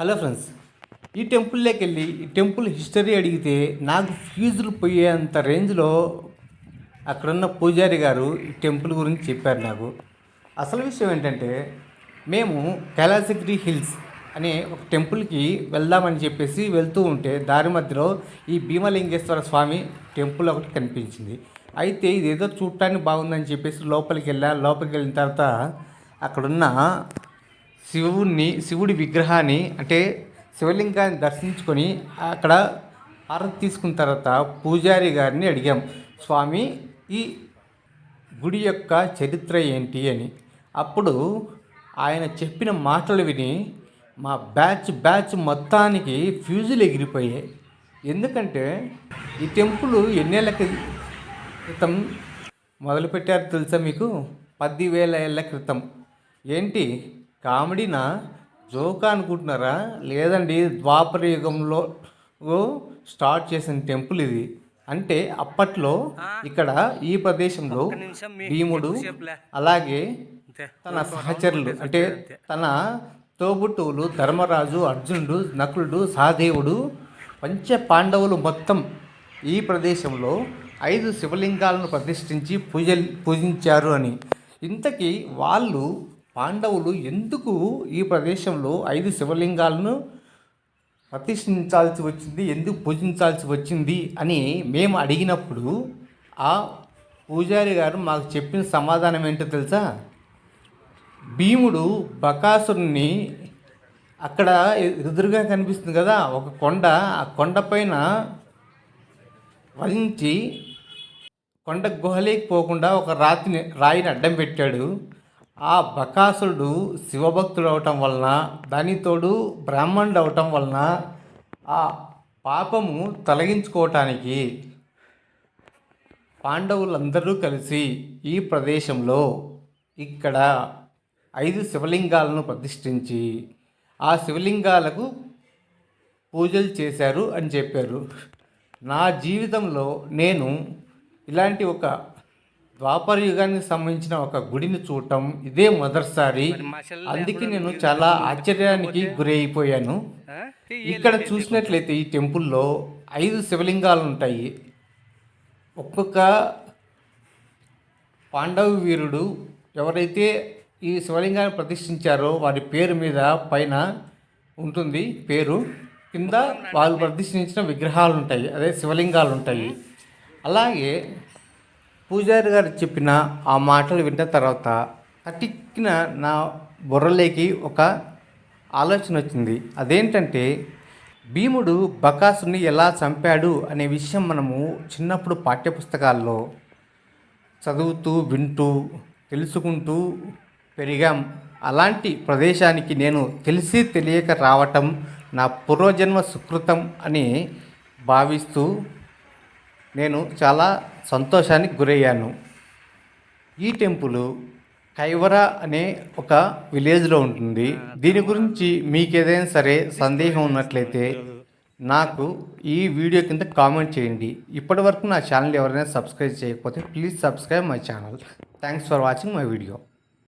Hello friends, ఈ టెంపుల్లోకి వెళ్ళి ఈ టెంపుల్ హిస్టరీ అడిగితే నాకు ఫ్యూజులు పోయేంత రేంజ్లో అక్కడున్న పూజారి గారు ఈ టెంపుల్ గురించి చెప్పారు నాకు. అసలు విషయం ఏంటంటే, మేము కైలాసగిరి హిల్స్ అనే ఒక టెంపుల్కి వెళ్దామని చెప్పేసి వెళ్తూ ఉంటే దారి మధ్యలో ఈ భీమలింగేశ్వర స్వామి టెంపుల్ ఒకటి కనిపించింది. అయితే ఇదేదో చూడటానికి బాగుందని చెప్పేసి లోపలికి వెళ్ళిన తర్వాత అక్కడున్న శివుడి విగ్రహాన్ని అంటే శివలింగాన్ని దర్శించుకొని అక్కడ హారతి తీసుకున్న తర్వాత పూజారి గారిని అడిగాం, స్వామి ఈ గుడి యొక్క చరిత్ర ఏంటి అని. అప్పుడు ఆయన చెప్పిన మాటలు విని మా బ్యాచ్ మొత్తానికి ఫ్యూజులు ఎగిరిపోయాయి. ఎందుకంటే ఈ టెంపుల్ ఎన్నేళ్ల క్రితం మొదలుపెట్టారు తెలుసా మీకు? 10,000 ఏళ్ల క్రితం. ఏంటి కామెడీనా, జోకా అనుకుంటున్నారా? లేదండి, ద్వాపర యుగంలో స్టార్ట్ చేసిన టెంపుల్ ఇది. అంటే అప్పట్లో ఇక్కడ ఈ ప్రదేశంలో భీముడు అలాగే తన సహచరులు అంటే తన తోబుట్టువులు ధర్మరాజు, అర్జునుడు, నకులుడు, సహదేవుడు, పంచ పాండవులు మొత్తం ఈ ప్రదేశంలో 5 శివలింగాలను ప్రతిష్ఠించి పూజించారు అని. ఇంతకీ వాళ్ళు పాండవులు ఎందుకు ఈ ప్రదేశంలో 5 శివలింగాలను ప్రతిష్ఠించాల్సి వచ్చింది, ఎందుకు పూజించాల్సి వచ్చింది అని మేము అడిగినప్పుడు ఆ పూజారి గారు మాకు చెప్పిన సమాధానం ఏంటో తెలుసా? భీముడు బకాసురుని అక్కడ ఎదురుగా కనిపిస్తుంది కదా ఒక కొండ, ఆ కొండపైన వధించి కొండ గుహలేకి పోకుండా ఒక రాయిని అడ్డం పెట్టాడు. ఆ బకాసురుడు శివభక్తుడు అవటం వలన, దానితోడు బ్రాహ్మణుడు అవటం వలన ఆ పాపము తొలగించుకోవటానికి పాండవులందరూ కలిసి ఈ ప్రదేశంలో ఇక్కడ 5 శివలింగాలను ప్రతిష్ఠించి ఆ శివలింగాలకు పూజలు చేశారు అని చెప్పారు. నా జీవితంలో నేను ఇలాంటి ఒక ద్వాపర యుగానికి సంబంధించిన ఒక గుడిని చూడటం ఇదే మొదటిసారి. అందుకే నేను చాలా ఆశ్చర్యానికి గురి అయిపోయాను. ఇక్కడ చూసినట్లయితే ఈ టెంపుల్లో 5 శివలింగాలు ఉంటాయి. ఒక్కొక్క పాండవ వీరుడు ఎవరైతే ఈ శివలింగాన్ని ప్రతిష్ఠించారో వారి పేరు మీద పైన ఉంటుంది పేరు, కింద వాళ్ళు ప్రతిష్ఠించిన విగ్రహాలు ఉంటాయి, అదే శివలింగాలు ఉంటాయి. అలాగే పూజారి గారు చెప్పిన ఆ మాటలు విన్న తర్వాత కటిక్కిన నా బుర్రలోకి ఒక ఆలోచన వచ్చింది. అదేంటంటే, భీముడు బకాసుని ఎలా చంపాడు అనే విషయం మనము చిన్నప్పుడు పాఠ్యపుస్తకాల్లో చదువుతూ వింటూ తెలుసుకుంటూ పెరిగాం. అలాంటి ప్రదేశానికి నేను తెలిసి తెలియక రావటం నా పూర్వజన్మ సుకృతం అని భావిస్తూ నేను చాలా సంతోషానికి గురయ్యాను. ఈ టెంపుల్ కైవరా అనే ఒక విలేజ్లో ఉంటుంది. దీని గురించి మీకు ఏదైనా సరే సందేహం ఉన్నట్లయితే నాకు ఈ వీడియో కింద కామెంట్ చేయండి. ఇప్పటి వరకు నా ఛానల్ ఎవరైనా సబ్స్క్రైబ్ చేయకపోతే please subscribe my channel. Thanks for watching my video.